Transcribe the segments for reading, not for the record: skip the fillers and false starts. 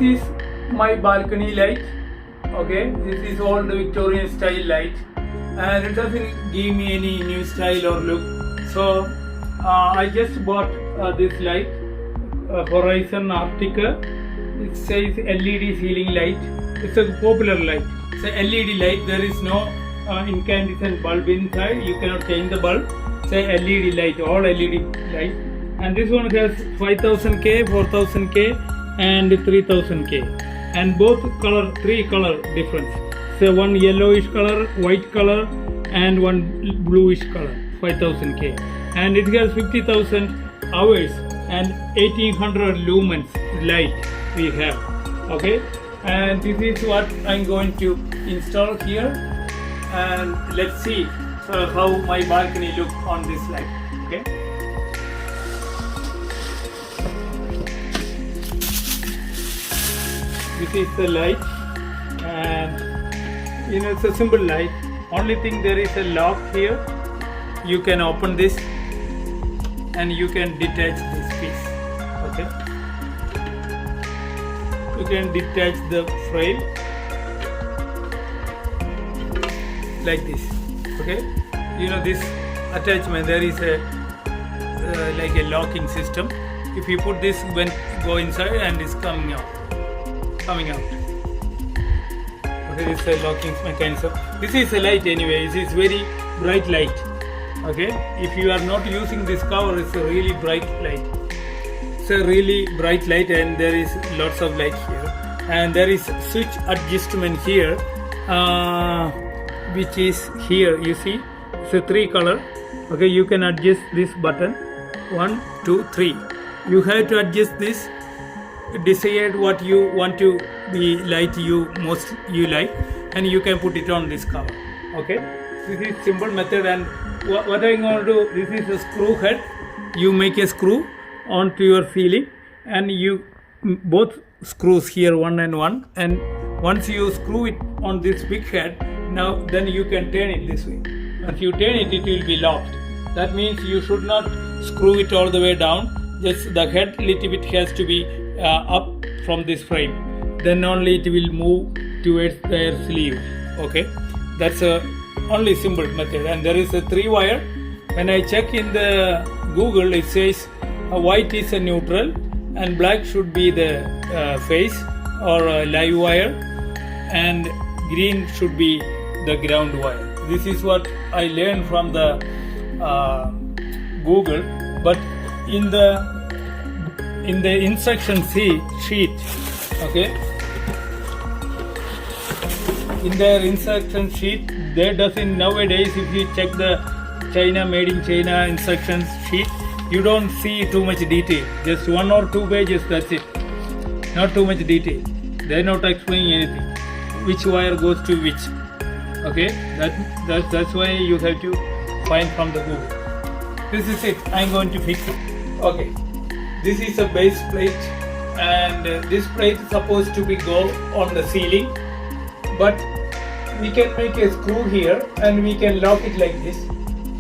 This is my balcony light. Okay, this is old Victorian style light, and it doesn't give me any new style or look. So I just bought this light, Horizon Arctica. It says LED ceiling light. It's a popular light. It's a LED light. There is no incandescent bulb inside. You cannot change the bulb. It's a LED light, all LED light. And this one has 5000K, 4000K, and 3000K. And both color, three color difference. So one yellowish color, white color, and one bluish color, 5000K. And it has 50,000 hours and 1800 lumens light we have. Okay, and this is what I'm going to install here, and let's see how my balcony look on this light. Okay, this is the light, and it's a simple light. Only thing, there is a lock here. You can open this and you can detach this piece. Okay, you can detach the frame like this. Okay, this attachment, there is a like a locking system. If you put this, when go inside, and it's coming out. Okay, this is a locking mechanism. This is a light anyway. This is very bright light. Okay, if you are not using this cover, it's a really bright light. It's a really bright light, and there is lots of light here, and there is switch adjustment here, which is here. You see, it's a three color. Okay, you can adjust this button, 1, 2, 3. You have to adjust this, decide what you want to be light you like, and you can put it on this cover. Okay, this is simple method. And what I'm going to do, this is a screw head. You make a screw onto your ceiling, and you both screws here, one and one, and once you screw it on this big head, now then you can turn it this way. If you turn it, it will be locked. That means you should not screw it all the way down. Just the head little bit has to be up from this frame. Then only it will move towards their sleeve. Okay, that's a only simple method. And there is a 3-wire. When I check in the Google, it says white is a neutral and black should be the phase or a live wire, and green should be the ground wire. This is what I learned from the Google. But in the instruction sheet, okay, in their instruction sheet, there doesn't, nowadays if you check the China, made in China instruction sheet, you don't see too much detail. Just 1 or 2 pages, that's it. Not too much detail. They're not explaining anything. Which wire goes to which. Okay, that's why you have to find from the Google. This is it. I'm going to fix it. Okay, this is a base plate, and this plate is supposed to be go on the ceiling, but we can make a screw here and we can lock it like this.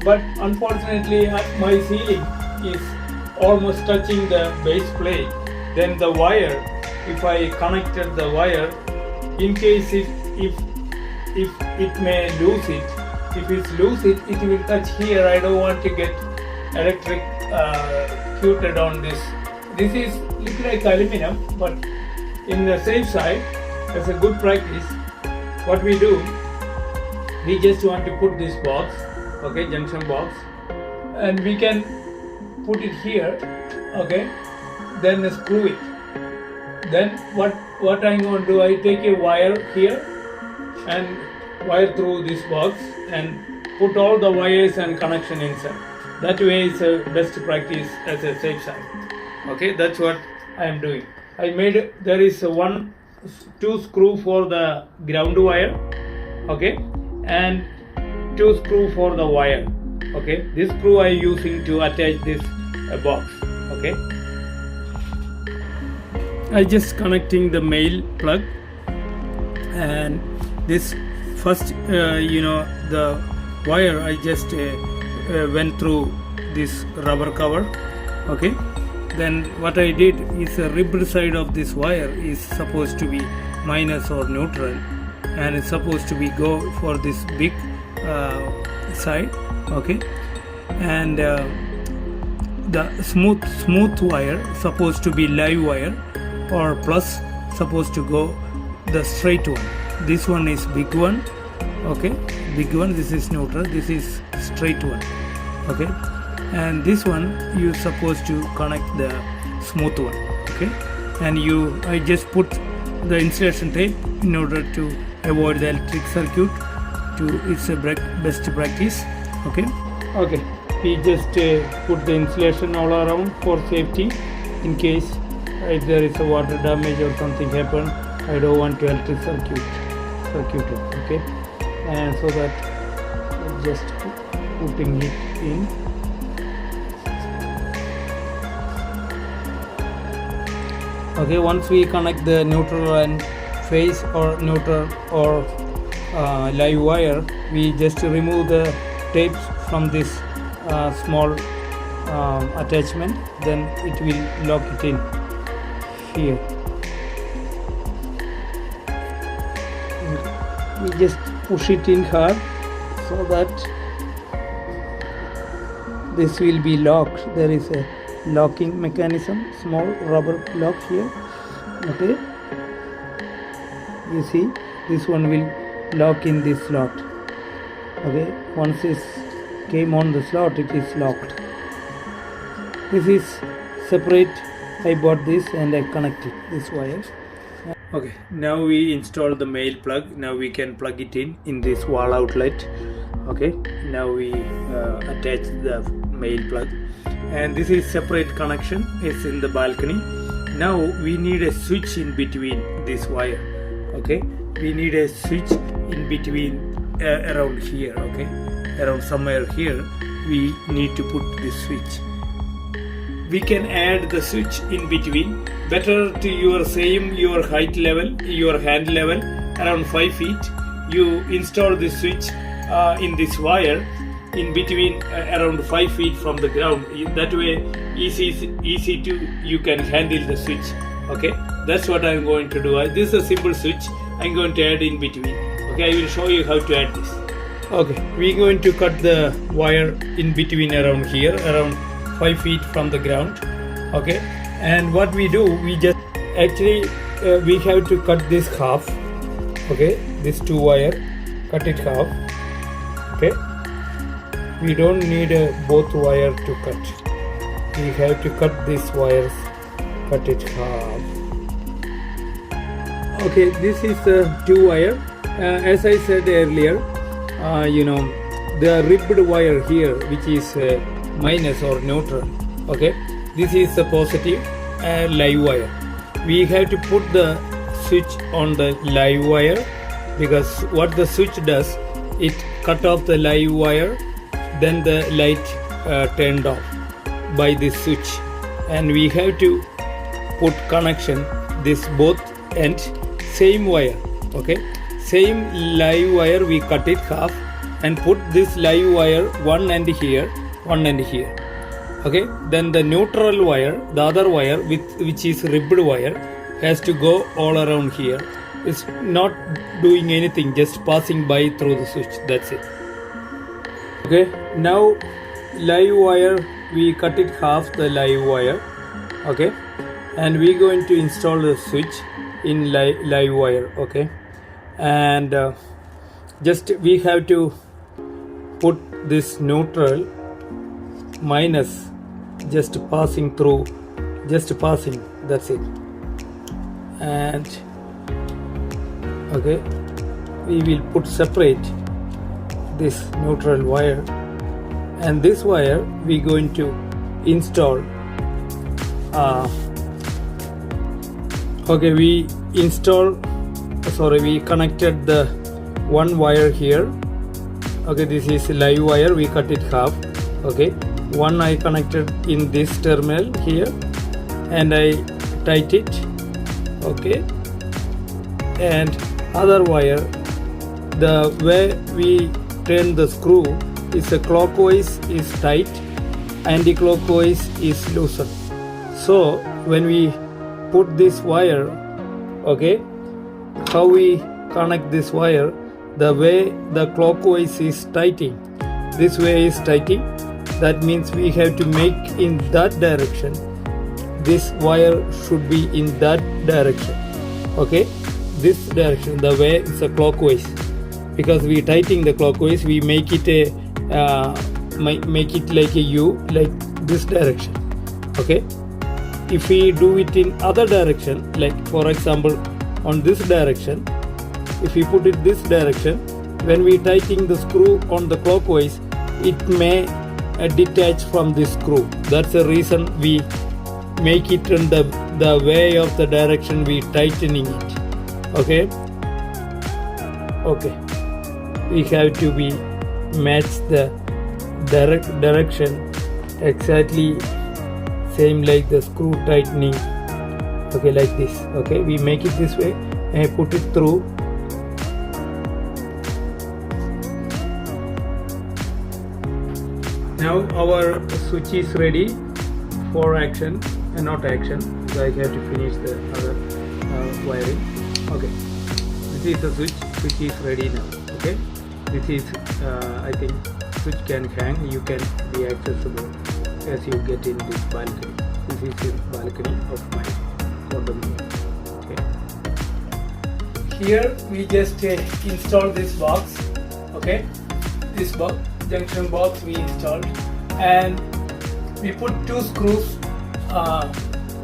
But unfortunately, my ceiling is almost touching the base plate. Then the wire, if I connected the wire, in case if it may lose it, if it lose it, it will touch here. I don't want to get electric cuted on this. This is look like aluminum, but in the safe side, as a good practice, what we do, we just want to put this box, okay, junction box, and we can put it here, okay, then screw it. Then what I'm going to do, I take a wire here and wire through this box and put all the wires and connection inside. That way is a best practice as a safe side. Okay, that's what I am doing. There is one two screw for the ground wire, okay, and two screw for the wire, okay. This screw I using to attach this box, okay. I just connecting the male plug, and this first the wire I just went through this rubber cover, okay. Then what I did is the ribbed side of this wire is supposed to be minus or neutral, and it's supposed to be go for this big side, okay. And the smooth wire supposed to be live wire, or plus supposed to go the straight one. This one is big one, okay, big one. This is neutral, this is straight one, okay. And this one you supposed to connect the smooth one, okay. And I just put the insulation tape in order to avoid the electric circuit. It's a best practice, okay. We just put the insulation all around for safety, in case if there is a water damage or something happen. I don't want to electric circuit it, okay. And so that just putting it in. Okay, once we connect the neutral and phase or neutral or live wire, we just remove the tapes from this small attachment, then it will lock it in here. We just push it in hard so that this will be locked. There is a locking mechanism, small rubber lock here, okay. You see, this one will lock in this slot, okay. Once it came on the slot, it is locked. This is separate. I bought this and I connected this wire. Okay, now we install the male plug. Now we can plug it in this wall outlet, okay. Now we attach the male plug, and this is separate connection. It's in the balcony. Now we need a switch in between this wire, okay. We need a switch in between around here, okay. Around somewhere here we need to put this switch. We can add the switch in between, better to your height level, your hand level, around 5 feet. You install this switch in this wire in between around 5 feet from the ground. That way easy to you can handle the switch, okay. That's what I'm going to do. This is a simple switch I'm going to add in between, okay. I will show you how to add this. Okay, we're going to cut the wire in between around here, around 5 feet from the ground, okay. And what we do, we just actually we have to cut this half, okay. This 2 wire, cut it half, okay. We don't need both wire to cut. We have to cut these wires, cut it half. Okay, this is 2 wire. As I said earlier, the ribbed wire here, which is minus or neutral, okay. This is the positive live wire. We have to put the switch on the live wire, because what the switch does, it cut off the live wire, then the light turned off by this switch, and we have to put connection this both ends same wire, okay. Same live wire, we cut it half and put this live wire one end here, one end here, okay. Then the neutral wire, the other wire which is ribbed wire, has to go all around here. It's not doing anything, just passing by through the switch, that's it. Okay, now live wire, we cut it half, the live wire, okay. And we're going to install the switch in live wire, okay. And just we have to put this neutral minus just passing through, just passing, that's it. And okay, we will put separate this neutral wire, and this wire we going to install Okay, we connected the one wire here. Okay, this is live wire, we cut it half. Okay, one I connected in this terminal here and I tight it. Okay, and other wire, the way we turn the screw is a clockwise is tight, anti-clockwise is looser. So when we put this wire, okay, how we connect this wire, the way the clockwise is tightening, this way is tightening, that means we have to make in that direction. This wire should be in that direction. Okay, this direction, the way is a clockwise, because we tighten the clockwise, we make it a make it like a U, like this direction. Okay, if we do it in other direction, like for example on this direction, if we put it this direction, when we tighten the screw on the clockwise, it may detach from this screw. That's the reason we make it in the way of the direction we tightening it. Okay, okay, we have to be match the direction exactly same like the screw tightening. Okay, like this. Okay, we make it this way and put it through. Now our switch is ready for action and not action, so I have to finish the other wiring. Okay, this is the switch is ready now. Okay, this is I think switch can hang, you can be accessible as you get in this balcony. This is the balcony of my condominium. Okay, here we just install this box. Okay, this box, junction box we installed, and we put two screws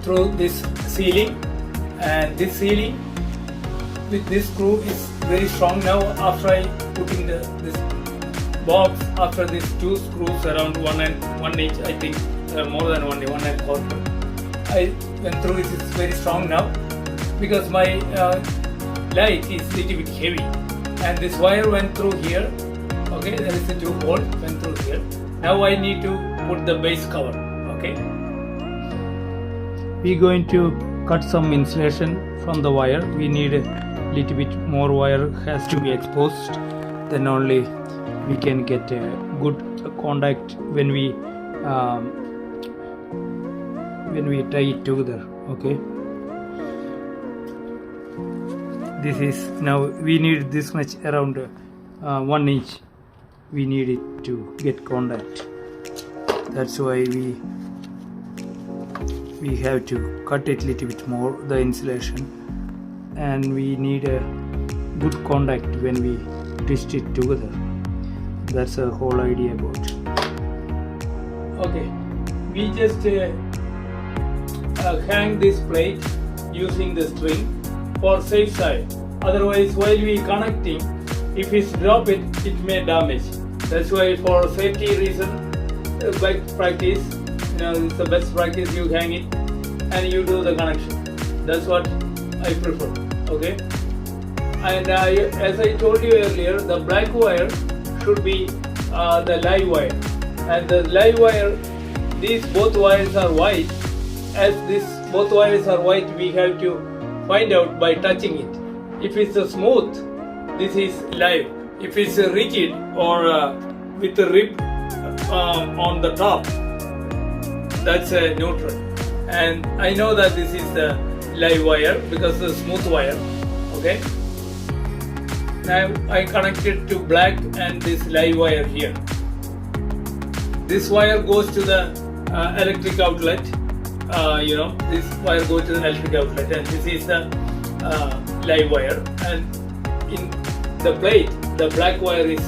through this ceiling, and this ceiling with this screw is very strong. Now after I putting this box, after these two screws around 1 inch, I think more than 1 and a quarter, I went through it. It's very strong now because my light is little bit heavy, and this wire went through here. Okay, there is a 2 volt went through here. Now I need to put the base cover. Okay, we're going to cut some insulation from the wire. We need a little bit more wire has to be exposed, then only we can get a good contact when we tie it together. Okay, this is now we need this much around 1 inch. We need it to get contact. That's why we have to cut it little bit more, the insulation, and we need a good contact when we twist it together. That's the whole idea about it. Okay, we just hang this plate using the string for safe side. Otherwise, while we connecting, if it's drop it may damage. That's why for safety reason, best practice, it's the best practice, you hang it and you do the connection. That's what I prefer. Okay, and as I told you earlier, the black wire should be the live wire, and the live wire, these both wires are white. As both wires are white, we have to find out by touching it. If it's smooth, this is live. If it's rigid or with a rib on the top, that's a neutral. And I know that this is the live wire because the smooth wire. Okay, now I connected to black and this live wire here. This wire goes to the electric outlet. This wire goes to the electric outlet, and this is the live wire, and in the plate the black wire is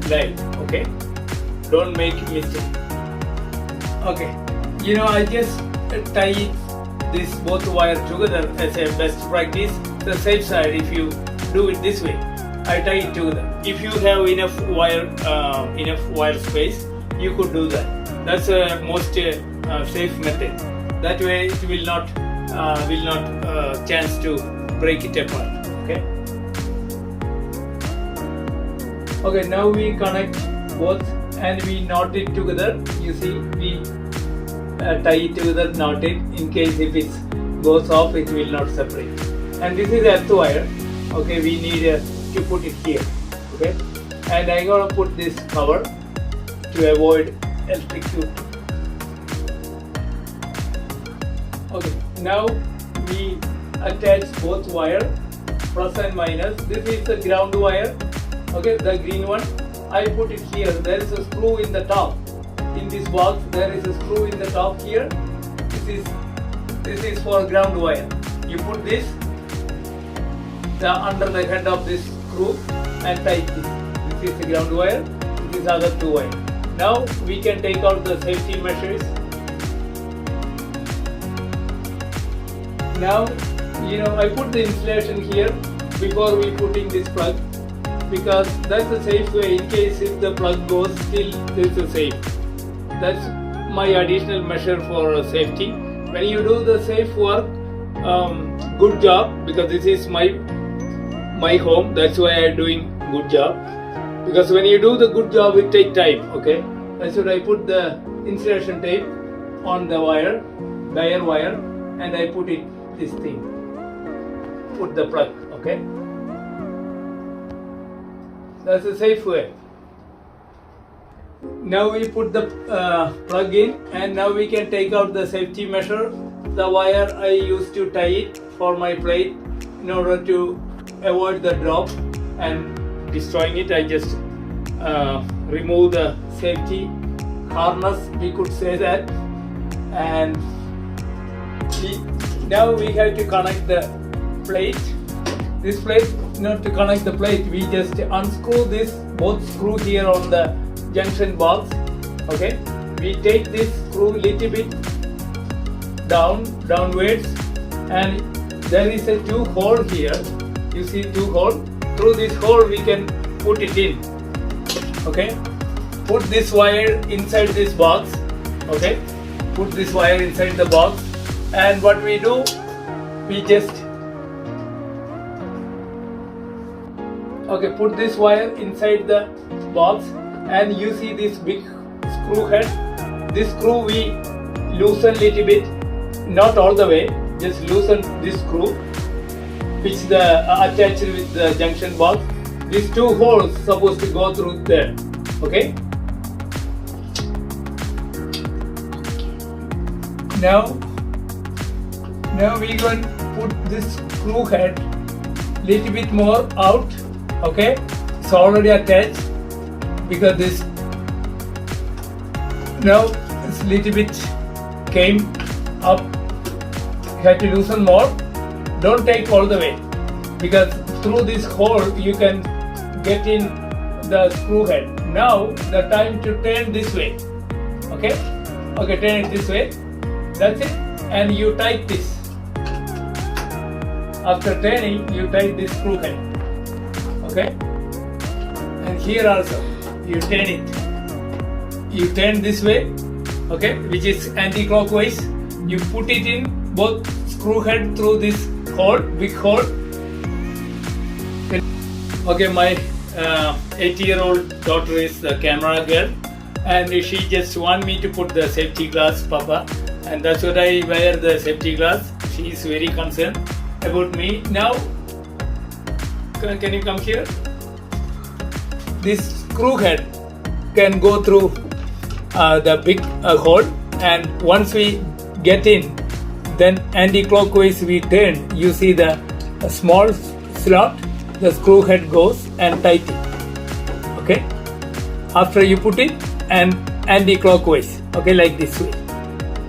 live. Okay, don't make mistake. Okay, I just tie this both wire together as a best practice. The safe side, if you do it this way, I tie it together. If you have enough wire space, you could do that. That's a most safe method. That way it will not will not chance to break it apart. Okay. Okay, now we connect both and we knot it together. You see, we tie it together, knot it. In case if it goes off, it will not separate. And this is earth wire. Okay, we need to put it here. Okay, and I'm gonna put this cover to avoid electric. Okay, now we attach both wire, plus and minus. This is the ground wire. Okay, the green one. I put it here. There is a screw in the top. In this box, there is a screw in the top here. This is for ground wire. You put this under the head of this screw and tight this. This is the ground wire. This is other two wire. Now we can take out the safety measures. Now, I put the insulation here before we putting this plug, because that's a safe way. In case if the plug goes, still this is safe. That's my additional measure for safety. When you do the safe work, good job, because this is my home. That's why I'm doing good job. Because when you do the good job, it take time. Okay, that's why I put the insulation tape on the bare wire, and I put it this thing. Put the plug. Okay, that's a safe way. Now we put the plug in, and now we can take out the safety measure. The wire I used to tie it for my plate in order to avoid the drop and destroying it. I just remove the safety harness, we could say that, and now we have to connect the plate. This plate, not to connect the plate, we just unscrew this both screw here on the junction box. Okay, we take this screw little bit downwards, and there is a two hole here. You see two hole. Through this hole we can put it in. Okay, put this wire inside this box. Okay, put this wire inside the box, and what we do, we just put this wire inside the box, and you see this big screw head. This screw we loosen little bit, not all the way, just loosen this screw which the attached with the junction box. These two holes supposed to go through there. Okay, now we going to put this screw head little bit more out. Okay, it's already attached, because this now it's little bit came up. You have to loosen more. Don't take all the way, because through this hole you can get in the screw head. Now the time to turn this way. Okay, turn it this way. That's it, and you tight this. After turning, you tight this screw head. Okay, and here also you turn it. You turn this way. Okay, which is anti-clockwise. You put it in both screw head through this hole, big hole. Okay, my 8-year-old daughter is the camera girl, and she just want me to put the safety glass, Papa, and that's what I wear the safety glass. She is very concerned about me. Now, can you come here? This screw head can go through the big hole, and once we get in, then anti-clockwise we turn. You see the small slot, the screw head goes and tight it. Okay, after you put it and anti-clockwise, okay, like this way,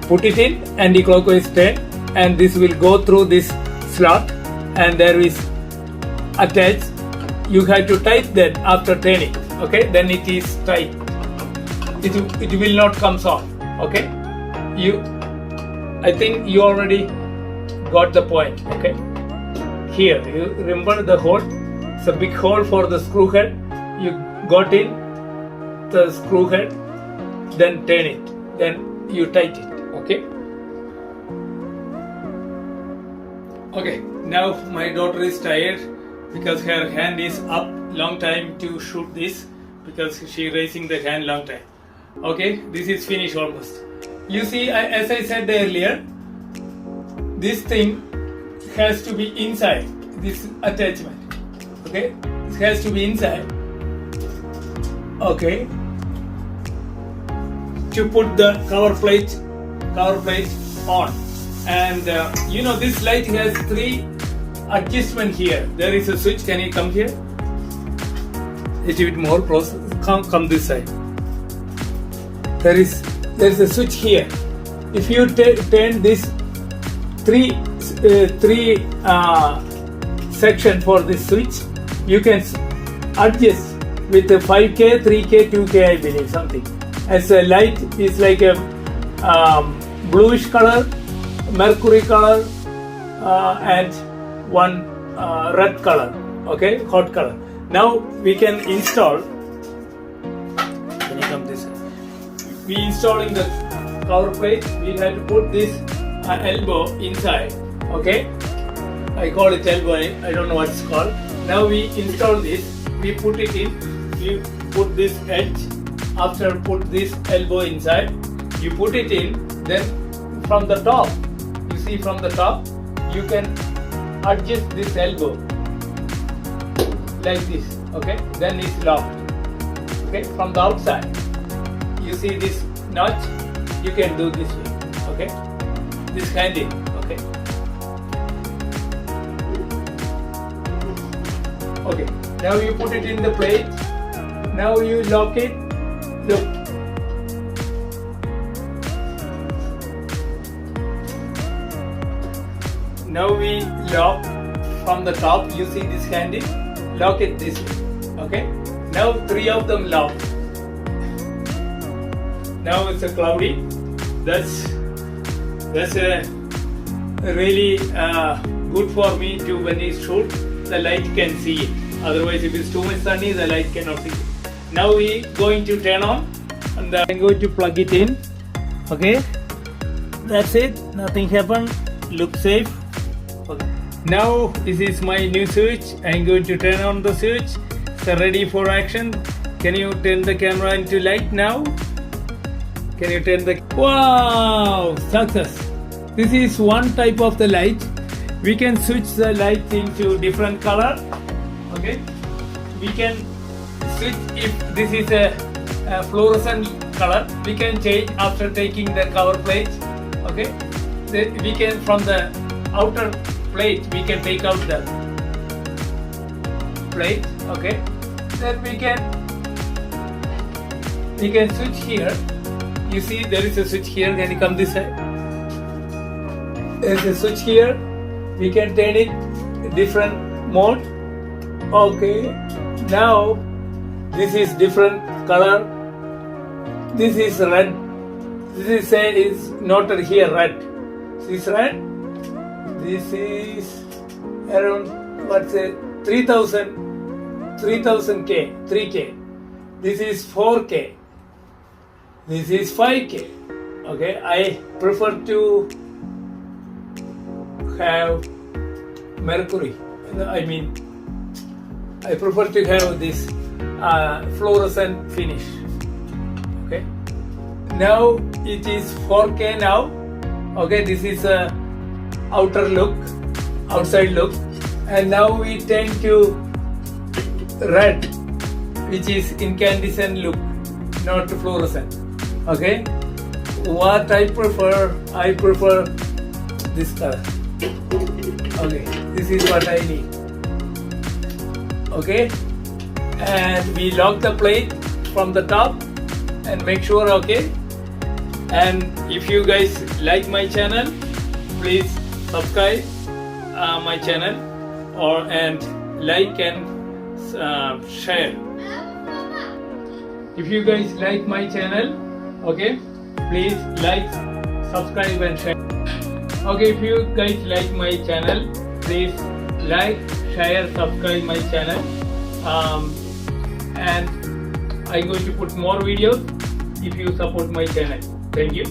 put it in, anti-clockwise turn, and this will go through this slot, and there is attached. You have to tight that after turning. Okay, then it is tight. It will not come off. Okay, I think you already got the point. Okay, here you remember the hole. It's a big hole for the screw head. You got in the screw head, then turn it, then you tight it. Okay, Okay, now my daughter is tired because her hand is up long time to shoot this because she raising the hand long time. Okay, this is finished almost. You see, as I said earlier, this thing has to be inside this attachment. Okay, it has to be inside. Okay, to put the cover plate on, and you know this light has 3 adjustment here. There is a switch. Can you come here? A little bit more close. Come this side. There is a switch here. If you turn this three section for this switch, you can adjust with a 5K, 3K, 2K, I believe, something. As a light is like a bluish color, mercury color, and one red color. Okay, hot color. Now we can install. Can you come this way? We installing the cover plate. We have to put this elbow inside. Okay, I call it elbow. I don't know what it's called. Now we install this. We put it in. We put this edge. After put this elbow inside, you put it in. Then from the top, you see from the top, you can adjust this elbow like this. Okay, then it's locked. Okay, from the outside, you see this notch. You can do this way. Okay, this handle. Okay. Okay. Now you put it in the plate. Now you lock it. Look. Now we lock from the top. You see this handle. Lock it this way. Okay. Now 3 of them lock. Now it's a cloudy. That's a really good for me to when it shoot. The light can see it. Otherwise, if it's too much sunny, the light cannot see it. Now we going to turn on, and I'm going to plug it in. Okay, that's it. Nothing happened. Look safe. Okay. Now this is my new switch. I'm going to turn on the switch. It's ready for action. Can you turn the camera into light now? Can you turn the... Wow! Success! This is one type of the light. We can switch the light into different color. Okay? We can switch if this is a fluorescent color. We can change after taking the cover plate. Okay? Then we can from the outer plate we can take out the plate. Okay? Then we can switch here. You see there is a switch here. Can you come this side? There is a switch here. We can turn it different mode. Okay. Now this is different color. This is red. This is noted here red. This is red. This is around what's it? 3,000K, 3K. This is 4K. This is 5K. Okay, I prefer to have mercury. I mean, I prefer to have this fluorescent finish. Okay. Now it is 4K now. Okay, this is a outer look, outside look, and now we turn to red, which is incandescent look, not fluorescent. Okay, what I prefer this color. Okay, this is what I need. Okay, and we lock the plate from the top and make sure. Okay, and if you guys like my channel, please subscribe my channel and like and share. If you guys like my channel, okay, please like, subscribe and share. Okay, if you guys like my channel, please like, share, subscribe my channel, and I'm going to put more videos if you support my channel. Thank you.